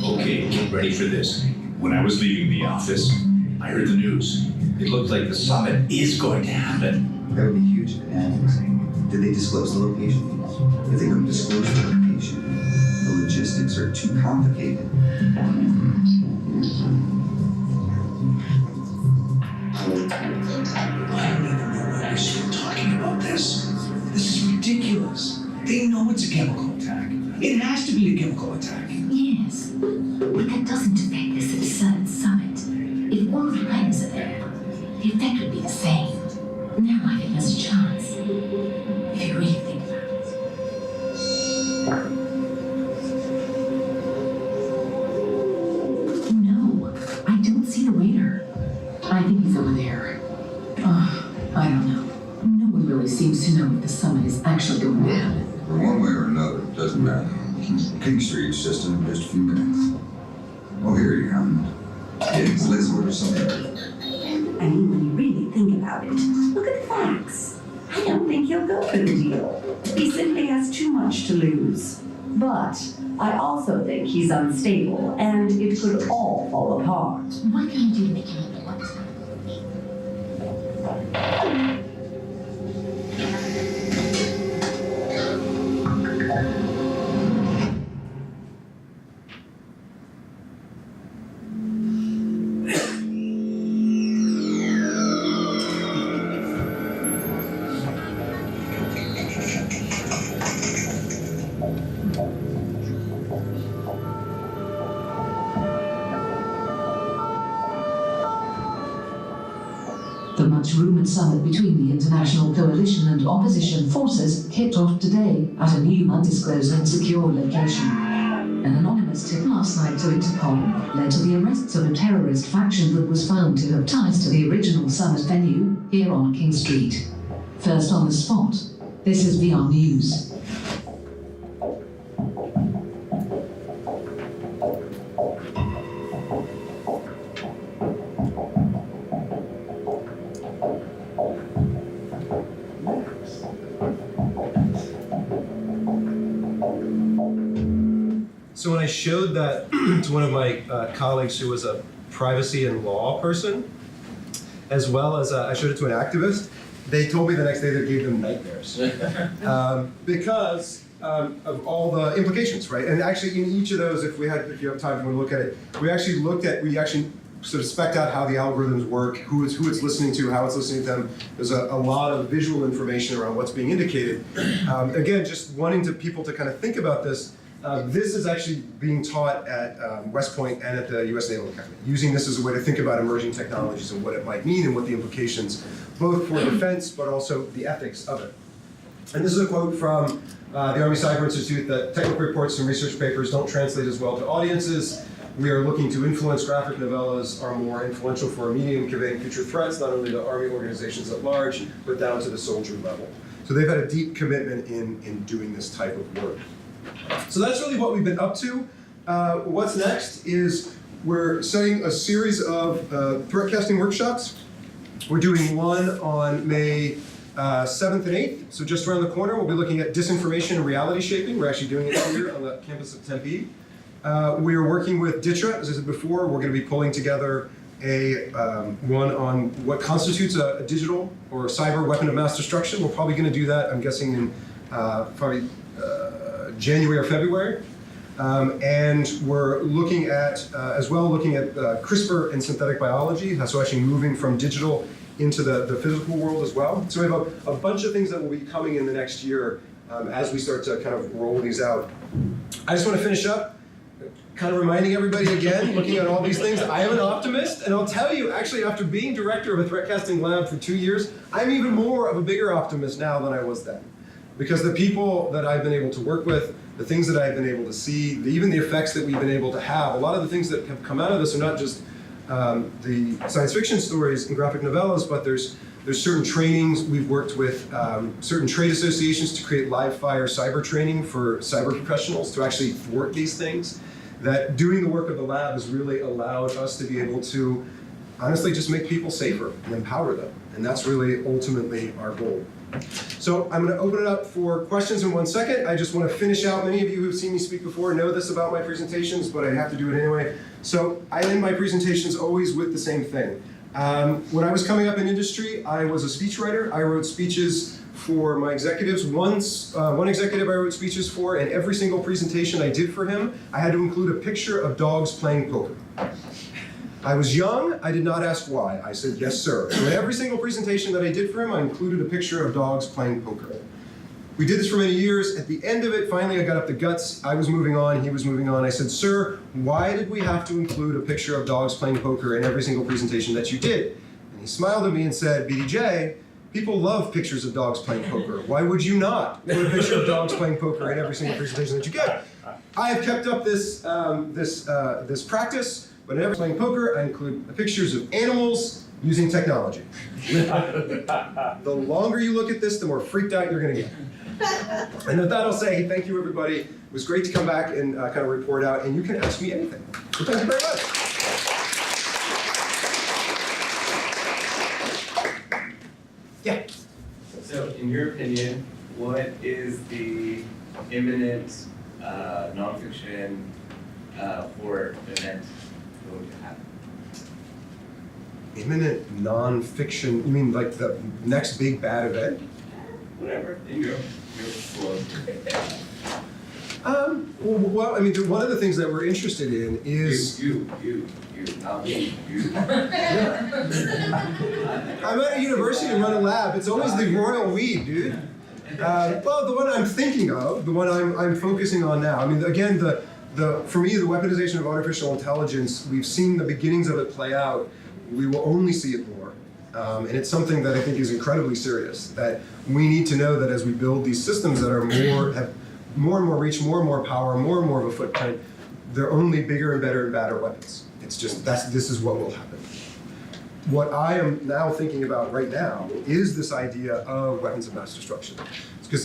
Okay, get ready for this. When I was leaving the office, I heard the news. It looked like the summit is going to happen. That would be huge if it happens. Did they disclose the location? If they couldn't disclose the location, the logistics are too complicated. I don't even know why we're still talking about this. This is ridiculous. They know it's a chemical attack. It has to be a chemical attack. Yes, but that doesn't affect this absurd summit. If all the players are there, the effect would be the same. Now I think there's a chance. If you really think about it. No, I don't see the waiter. I think he's over there. I don't know. No one really seems to know if the summit is actually going to happen. One way or another, it doesn't matter. King Street's just in just a few minutes. Oh, here you come. Yes, let's order something. I mean, when you really think about it, look at the facts. I don't think he'll go for the deal. He simply has too much to lose. But I also think he's unstable, and it could all fall apart. What can I do to make him look like? The much-rumoured summit between the international coalition and opposition forces kicked off today at a new undisclosed and secure location. An anonymous tip last night to Interpol led to the arrests of a terrorist faction that was found to have ties to the original summit venue here on King Street. First on the spot, this is VR News. So when I showed that to one of my colleagues who was a privacy and law person, as well as I showed it to an activist, they told me the next day that it gave them nightmares because of all the implications, right? And actually, in each of those, if you have time to look at it, we actually sort of spec'd out how the algorithms work, who it's listening to, how it's listening to them. There's a lot of visual information around what's being indicated. Again, just wanting people to kind of think about this. This is actually being taught at West Point and at the U.S. Naval Academy, using this as a way to think about emerging technologies and what it might mean and what the implications, both for defense, but also the ethics of it. And this is a quote from the Army Cyber Institute that technical reports and research papers don't translate as well to audiences. We are looking to influence graphic novellas are more influential for a medium conveying future threats, not only to Army organizations at large, but down to the soldier level. So they've had a deep commitment in doing this type of work. So that's really what we've been up to. What's next is we're setting a series of threatcasting workshops. We're doing one on May 7th and 8th, so just around the corner. We'll be looking at disinformation and reality shaping. We're actually doing it here on the campus of Tempe. We are working with DITRA, as I said before. We're going to be pulling together a one on what constitutes a digital or cyber weapon of mass destruction. We're probably going to do that, I'm guessing, in probably January or February. And we're looking at, as well, looking at CRISPR and synthetic biology, so actually moving from digital into the physical world as well. So we have a bunch of things that will be coming in the next year as we start to kind of roll these out. I just want to finish up, kind of reminding everybody again, looking at all these things, I am an optimist, and I'll tell you, actually, after being director of a threatcasting lab for 2 years, I'm even more of a bigger optimist now than I was then. Because the people that I've been able to work with, the things that I've been able to see, even the effects that we've been able to have, a lot of the things that have come out of this are not just the science fiction stories and graphic novellas, but there's certain trainings. We've worked with certain trade associations to create live fire cyber training for cyber professionals to actually thwart these things. That doing the work of the lab has really allowed us to be able to honestly just make people safer and empower them. And that's really ultimately our goal. So I'm going to open it up for questions in 1 second. I just want to finish out. Many of you who have seen me speak before know this about my presentations, but I have to do it anyway. So I end my presentations always with the same thing. When I was coming up in industry, I was a speechwriter. I wrote speeches for my executives. One executive I wrote speeches for, and every single presentation I did for him, I had to include a picture of dogs playing poker. I was young, I did not ask why. I said, yes, sir. So in every single presentation that I did for him, I included a picture of dogs playing poker. We did this for many years. At the end of it, finally I got up the guts. I was moving on, he was moving on. I said, sir, why did we have to include a picture of dogs playing poker in every single presentation that you did? And he smiled at me and said, BDJ, people love pictures of dogs playing poker. Why would you not put a picture of dogs playing poker in every single presentation that you get? I have kept up this practice. Whenever I'm playing poker, I include pictures of animals using technology. The longer you look at this, the more freaked out you're going to get. And with that, I'll say thank you, everybody. It was great to come back and kind of report out, and you can ask me anything. So thank you very much. Yeah. So, in your opinion, what is the imminent nonfiction or event going to happen? Imminent nonfiction, you mean like the next big bad event? Whatever, you go. Well, I mean, one of the things that we're interested in is... You, not me, you. I'm at a university and run a lab. It's always the royal weed, dude. Well, the one I'm thinking of, the one I'm focusing on now, I mean, again, for me, the weaponization of artificial intelligence, we've seen the beginnings of it play out. We will only see it more. And it's something that I think is incredibly serious, that we need to know that as we build these systems that are have more and more reach, more and more power, more and more of a footprint, they're only bigger and better and badder weapons. It's just, this is what will happen. What I am now thinking about right now is this idea of weapons of mass destruction.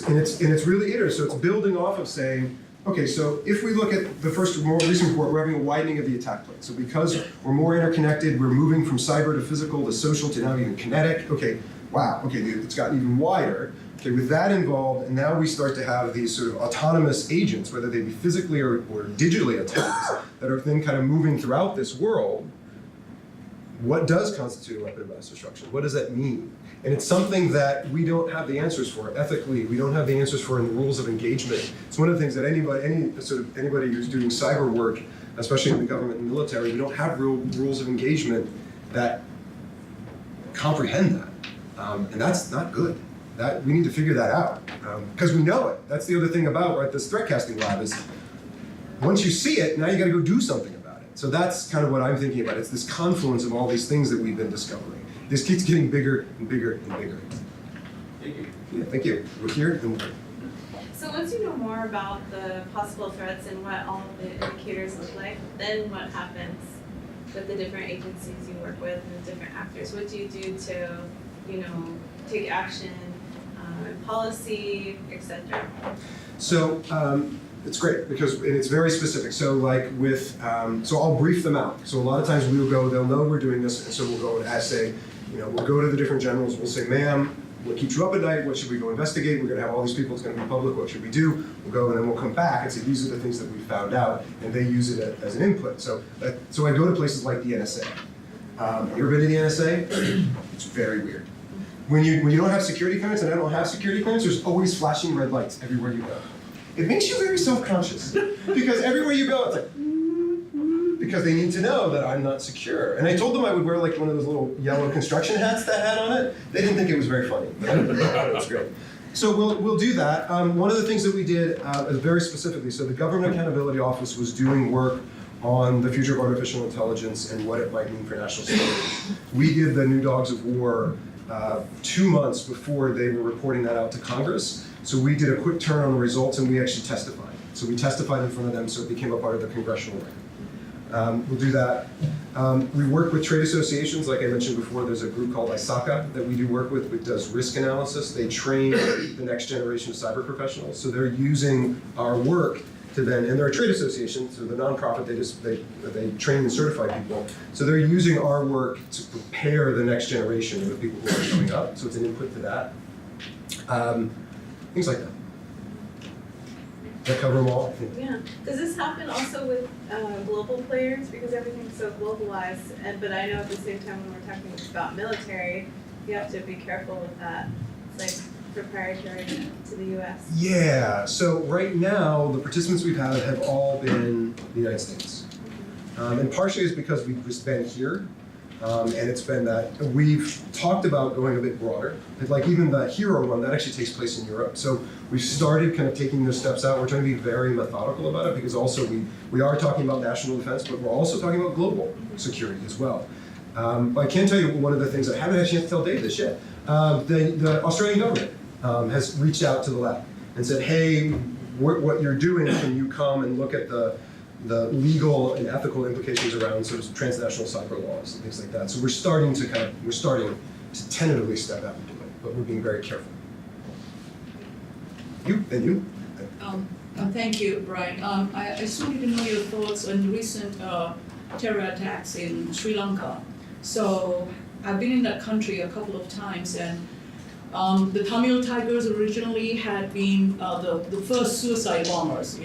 And it's really iterative, so it's building off of saying, okay, so if we look at the first more recent report, we're having a widening of the attack plane. So because we're more interconnected, we're moving from cyber to physical to social to now even kinetic. Okay, wow, okay, it's gotten even wider. Okay, with that involved, and now we start to have these sort of autonomous agents, whether they be physically or digitally attacks, that are then kind of moving throughout this world. What does constitute a weapon of mass destruction? What does that mean? And it's something that we don't have the answers for ethically. We don't have the answers for in the rules of engagement. It's one of the things that anybody who's doing cyber work, especially in the government and military, we don't have real rules of engagement that comprehend that, and that's not good. That we need to figure that out because we know it. That's the other thing about this threatcasting lab is once you see it, now you got to go do something about it. So that's kind of what I'm thinking about. It's this confluence of all these things that we've been discovering. This keeps getting bigger and bigger and bigger. Thank you. Yeah, thank you. We're here and we're So once you know more about the possible threats and what all of the indicators look like, then what happens with the different agencies you work with and the different actors? What do you do to, take action, policy, etc.? So it's great because it's very specific. So like with, so I'll brief them out. So a lot of times we will go, they'll know we're doing this, and so we'll go and say, we'll go to the different generals, we'll say, ma'am, what keeps you up at night? What should we go investigate? We're gonna have all these people, it's gonna be public, what should we do? We'll go and then we'll come back and say, these are the things that we found out, and they use it as an input. So I go to places like the NSA. You ever been to the NSA? It's very weird. When you don't have security clearance, and I don't have security clearance, there's always flashing red lights everywhere you go. It makes you very self-conscious, because everywhere you go, it's like, because they need to know that I'm not secure. And I told them I would wear like one of those little yellow construction hats that had on it. They didn't think it was very funny, but it was great. So we'll do that. One of the things that we did very specifically, so the Government Accountability Office was doing work on the future of artificial intelligence and what it might mean for national security. We did the New Dogs of War 2 months before they were reporting that out to Congress. So we did a quick turn on the results and we actually testified. So we testified in front of them, so it became a part of the congressional record. We'll do that. We work with trade associations. Like I mentioned before, there's a group called ISACA that we do work with, which does risk analysis. They train the next generation of cyber professionals. So they're using our work to then, and they're a trade association, so the nonprofit, they train and certify people. So they're using our work to prepare the next generation of the people who are coming up. So it's an input to that. Things like that. Does that cover them all? Yeah. Does this happen also with global players, because everything's so globalized? But I know at the same time when we're talking about military, you have to be careful with that. It's like proprietary to the U.S. Yeah. So right now, the participants we've had have all been the United States, and partially is because we've just been here. And it's been that we've talked about going a bit broader. Like even the Hero one, that actually takes place in Europe. So we've started kind of taking those steps out. We're trying to be very methodical about it because also we are talking about national defense, but we're also talking about global security as well. I can tell you one of the things I haven't had a chance to tell Dave this yet. The Australian government has reached out to the lab and said, hey, what you're doing, can you come and look at the legal and ethical implications around sort of transnational cyber laws and things like that. So we're starting to tentatively step out and do it, but we're being very careful. You. Thank you, Brian. I just wanted to know your thoughts on recent terror attacks in Sri Lanka. So I've been in that country a couple of times, and the Tamil Tigers originally had been the first suicide bombers,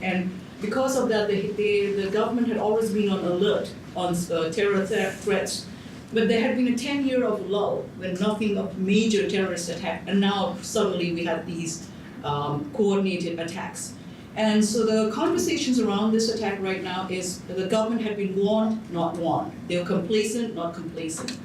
and because of that, the government had always been on alert on terror threats, but there had been a 10-year of lull when nothing of major terrorist attack, and now suddenly we had these coordinated attacks. And so the conversations around this attack right now is that the government had been warned, not warned. They were complacent, not complacent.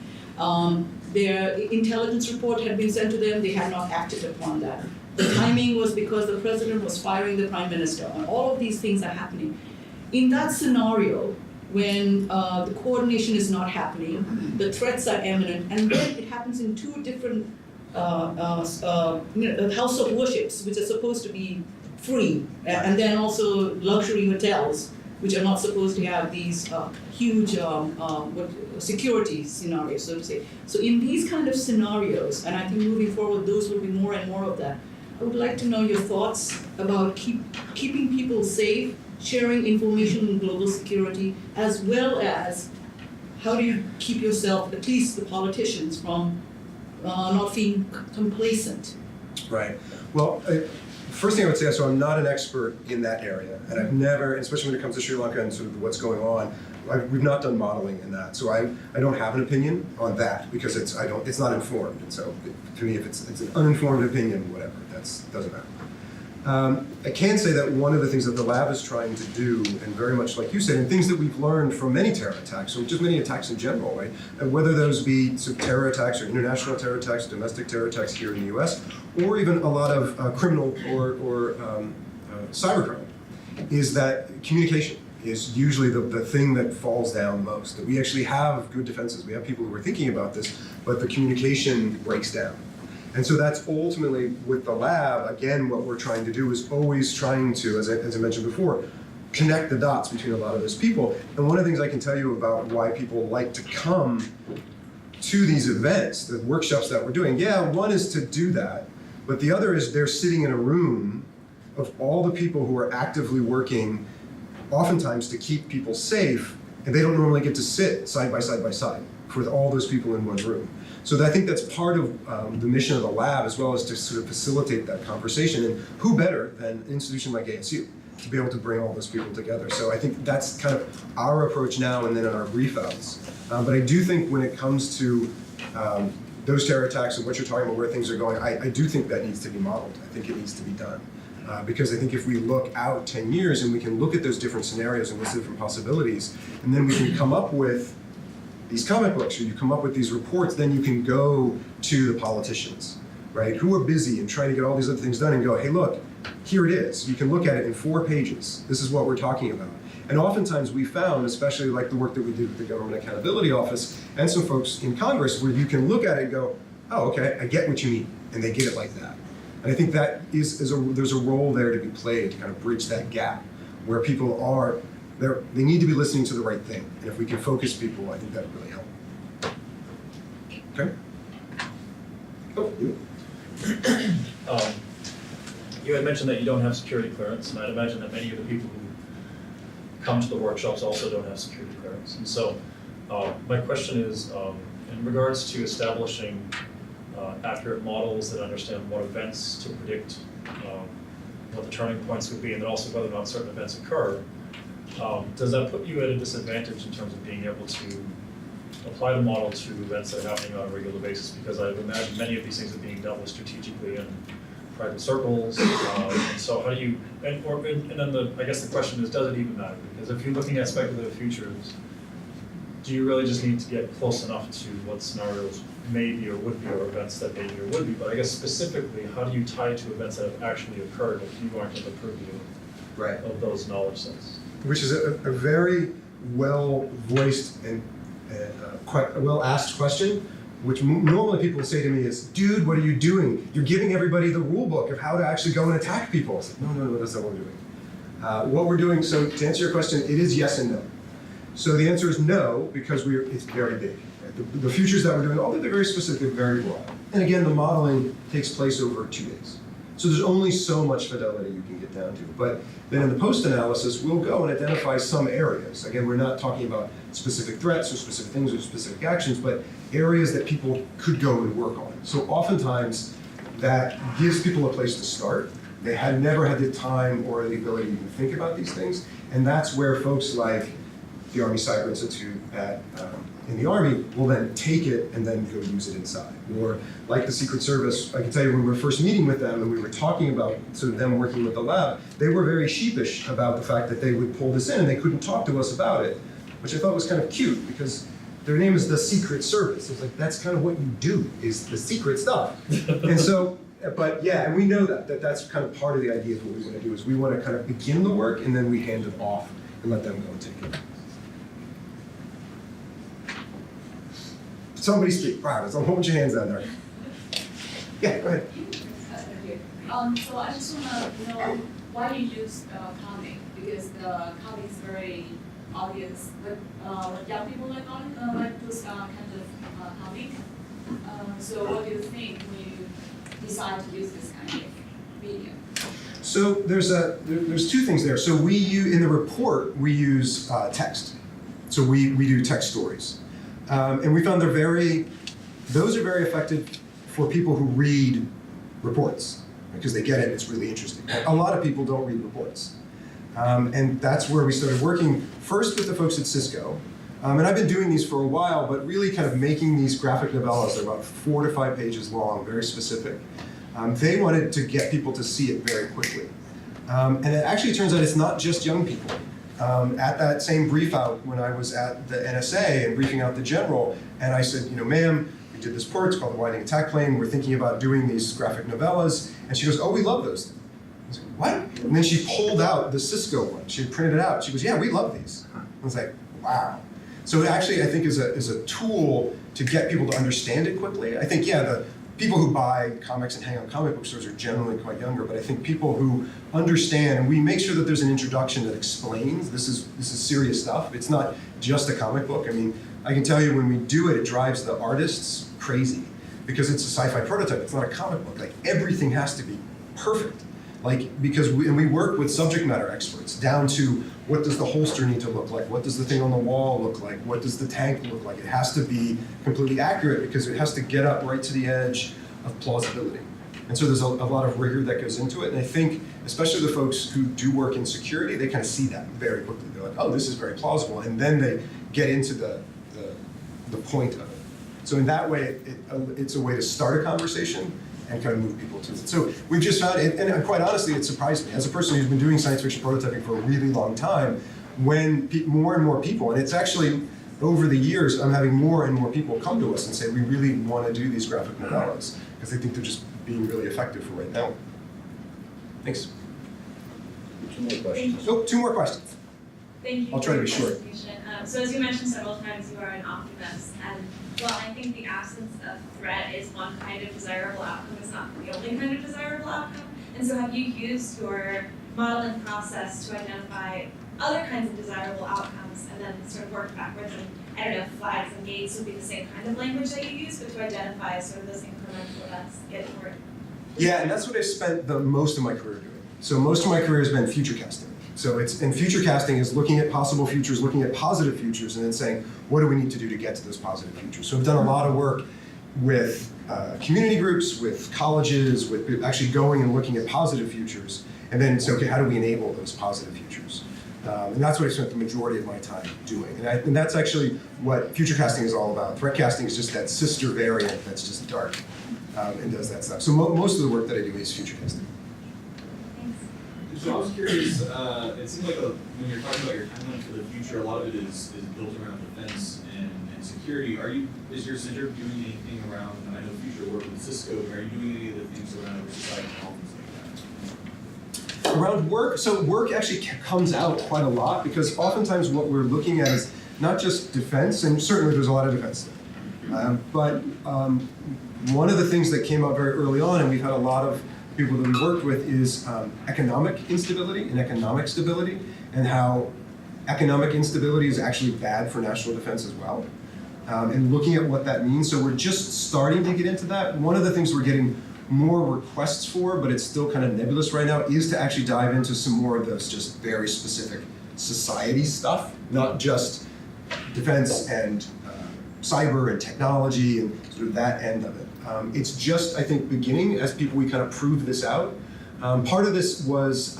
Their intelligence report had been sent to them, they had not acted upon that. The timing was because the president was firing the prime minister, and all of these things are happening. In that scenario, when the coordination is not happening, the threats are imminent, and then it happens in two different house of worships, which are supposed to be free, and then also luxury hotels, which are not supposed to have these huge security scenarios, so to say. So in these kind of scenarios, and I think moving forward, those will be more and more of that. I would like to know your thoughts about keeping people safe, sharing information on global security, as well as how do you keep yourself, at least the politicians, from not being complacent. Right. Well, first thing I would say, so I'm not an expert in that area, and I've never, especially when it comes to Sri Lanka and sort of what's going on, we've not done modeling in that. So I don't have an opinion on that because it's not informed. And so to me, if it's an uninformed opinion, whatever, doesn't matter. I can say that one of the things that the lab is trying to do, and very much like you said, and things that we've learned from many terror attacks, or just many attacks in general, right? And whether those be sort of terror attacks or international terror attacks, domestic terror attacks here in the US, or even a lot of criminal or cybercrime, is that communication is usually the thing that falls down most. That we actually have good defenses. We have people who are thinking about this, but the communication breaks down. And so that's ultimately with the lab, again, what we're trying to do is always trying to, as I mentioned before, connect the dots between a lot of those people. And one of the things I can tell you about why people like to come to these events, the workshops that we're doing, yeah, one is to do that, but the other is they're sitting in a room of all the people who are actively working, oftentimes to keep people safe, and they don't normally get to sit side by side by side with all those people in one room. So I think that's part of the mission of the lab, as well as to sort of facilitate that conversation. And who better than an institution like ASU to be able to bring all those people together? So I think that's kind of our approach now and then in our brief outs. But I do think when it comes to those terror attacks and what you're talking about, where things are going, I do think that needs to be modeled. I think it needs to be done. Because I think if we look out 10 years and we can look at those different scenarios and those different possibilities, and then we can come up with these comic books, or you come up with these reports, then you can go to the politicians, right, who are busy and trying to get all these other things done and go, hey, look, here it is. You can look at it in 4 pages. This is what we're talking about. And oftentimes we found, especially like the work that we did with the Government Accountability Office and some folks in Congress, where you can look at it and go, oh, okay, I get what you mean, and they get it like that. And I think that there's a role there to be played to kind of bridge that gap where people are, they need to be listening to the right thing. And if we can focus people, I think that would really help. Okay? Oh, you. You had mentioned that you don't have security clearance, and I'd imagine that many of the people who come to the workshops also don't have security clearance. And so my question is, in regards to establishing accurate models that understand what events to predict, what the turning points would be, and then also whether or not certain events occur, does that put you at a disadvantage in terms of being able to apply the model to events that are happening on a regular basis? Because I would imagine many of these things are being dealt with strategically in private circles, and so how do you, and then I guess the question is, does it even matter? Because if you're looking at speculative futures, do you really just need to get close enough to what scenarios may be or would be, or events that may be or would be? But I guess specifically, how do you tie to events that have actually occurred if you aren't in the purview of those knowledge sets? Which is a very well-voiced and well-asked question, which normally people say to me is, dude, what are you doing? You're giving everybody the rule book of how to actually go and attack people. I said, no, that's not what we're doing. What we're doing, so to answer your question, it is yes and no. So the answer is no, because it's very big. Right? The futures that we're doing, although they're very specific, very broad. And again, the modeling takes place over 2 days. So there's only so much fidelity you can get down to. But then in the post-analysis, we'll go and identify some areas. Again, we're not talking about specific threats or specific things or specific actions, but areas that people could go and work on. So oftentimes, that gives people a place to start. They had never had the time or the ability to even think about these things. And that's where folks like the Army Cyber Institute in the Army will then take it and then go use it inside. Or like the Secret Service, I can tell you when we were first meeting with them and we were talking about sort of them working with the lab, they were very sheepish about the fact that they would pull this in and they couldn't talk to us about it, which I thought was kind of cute because their name is the Secret Service. It's like, that's kind of what you do, is the secret stuff. And so, but yeah, and we know that's kind of part of the idea of what we want to do, is we want to kind of begin the work and then we hand it off and let them go and take it. Somebody speak. Wow, there's a whole bunch of hands down there. Yeah, go ahead. So I just want to know why you use comic, because the comic is very obvious. But young people like this kind of comic. So what do you think when you decide to use this kind of medium? So there's 2 things there. So in the report, we use text. So we do text stories. And we found those are very effective for people who read reports, because they get it, it's really interesting. A lot of people don't read reports. And that's where we started working first with the folks at Cisco. And I've been doing these for a while, but really kind of making these graphic novellas. They're about 4 to 5 pages long, very specific. They wanted to get people to see it very quickly. And it actually turns out it's not just young people. At that same brief out when I was at the NSA and briefing out the general, and I said, ma'am, we did this report, it's called the Widening Attack Plane, we're thinking about doing these graphic novellas, and she goes, oh, we love those. I was like, what? And then she pulled out the Cisco one. She had printed it out. She goes, yeah, we love these. I was like, wow. So it actually, I think, is a tool to get people to understand it quickly. I think, yeah, the people who buy comics and hang on comic book stores are generally quite younger, but I think people who understand, and we make sure that there's an introduction that explains this is serious stuff. It's not just a comic book. I mean, I can tell you when we do it, it drives the artists crazy because it's a sci-fi prototype. It's not a comic book. Like everything has to be perfect. Like, because we work with subject matter experts down to what does the holster need to look like? What does the thing on the wall look like? What does the tank look like? It has to be completely accurate because it has to get up right to the edge of plausibility. And so there's a lot of rigor that goes into it. And I think, especially the folks who do work in security, they kind of see that very quickly. They're like, oh, this is very plausible. And then they get into the point of it. So in that way, it's a way to start a conversation and kind of move people to it. So we've just found, and quite honestly, it surprised me. As a person who's been doing science fiction prototyping for a really long time, when more and more people, and it's actually, over the years, I'm having more and more people come to us and say, we really want to do these graphic novellas, because they think they're just being really effective for right now. Thanks. 2 more questions. Oh, 2 more questions. Thank you. I'll try to be for your short. presentation. So as you mentioned several times, you are an optimist, and while I think the absence of threat is one kind of desirable outcome, it's not the only kind of desirable outcome. And so have you used your modeling process to identify other kinds of desirable outcomes and then sort of work backwards? And I don't know if flags and gates would be the same kind of language that you use, but to identify sort of those incremental events getting toward. Yeah, and that's what I spent the most of my career doing. So most of my career has been future casting. So future casting is looking at possible futures, looking at positive futures, and then saying, what do we need to do to get to those positive futures? So I've done a lot of work with community groups, with colleges, with actually going and looking at positive futures, and then say, okay, how do we enable those positive futures? And that's what I spent the majority of my time doing. And that's actually what future casting is all about. Threat casting is just that sister variant that's just dark and does that stuff. So most of the work that I do is future casting. So I was curious, it seems like when you're talking about your timeline for the future, a lot of it is built around defense and security. Is your center doing anything around, I know future work with Cisco, are you doing any of the things around society and things like that? Around work, so work actually comes out quite a lot because oftentimes what we're looking at is not just defense, and certainly there's a lot of defense there, but one of the things that came out very early on, and we've had a lot of people that we worked with, is economic instability and economic stability, and how economic instability is actually bad for national defense as well. And looking at what that means, so we're just starting to get into that. One of the things we're getting more requests for, but it's still kind of nebulous right now, is to actually dive into some more of those just very specific society stuff, not just defense and cyber and technology and sort of that end of it. It's just, I think, beginning as we kind of prove this out. Part of this was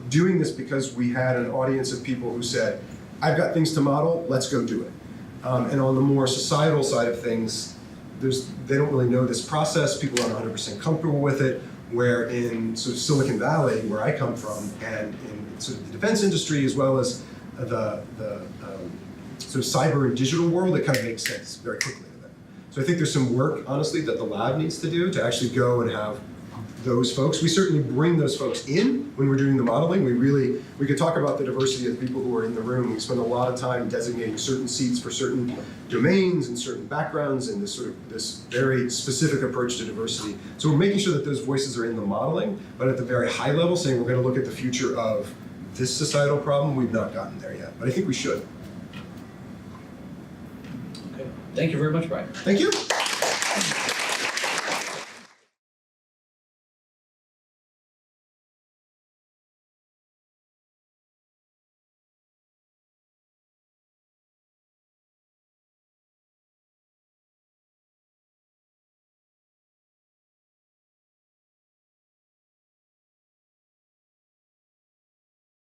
doing this because we had an audience of people who said, I've got things to model, let's go do it. And on the more societal side of things, they don't really know this process, people aren't 100% comfortable with it, where in sort of Silicon Valley, where I come from, and in sort of the defense industry, as well as the sort of cyber and digital world, it kind of makes sense very quickly to them. So I think there's some work, honestly, that the lab needs to do to actually go and have those folks. We certainly bring those folks in when we're doing the modeling. We could talk about the diversity of the people who are in the room. We spend a lot of time designating certain seats for certain domains and certain backgrounds and this very specific approach to diversity. So we're making sure that those voices are in the modeling, but at the very high level, saying we're going to look at the future of this societal problem, we've not gotten there yet, but I think we should. Okay. Thank you very much, Brian. Thank you.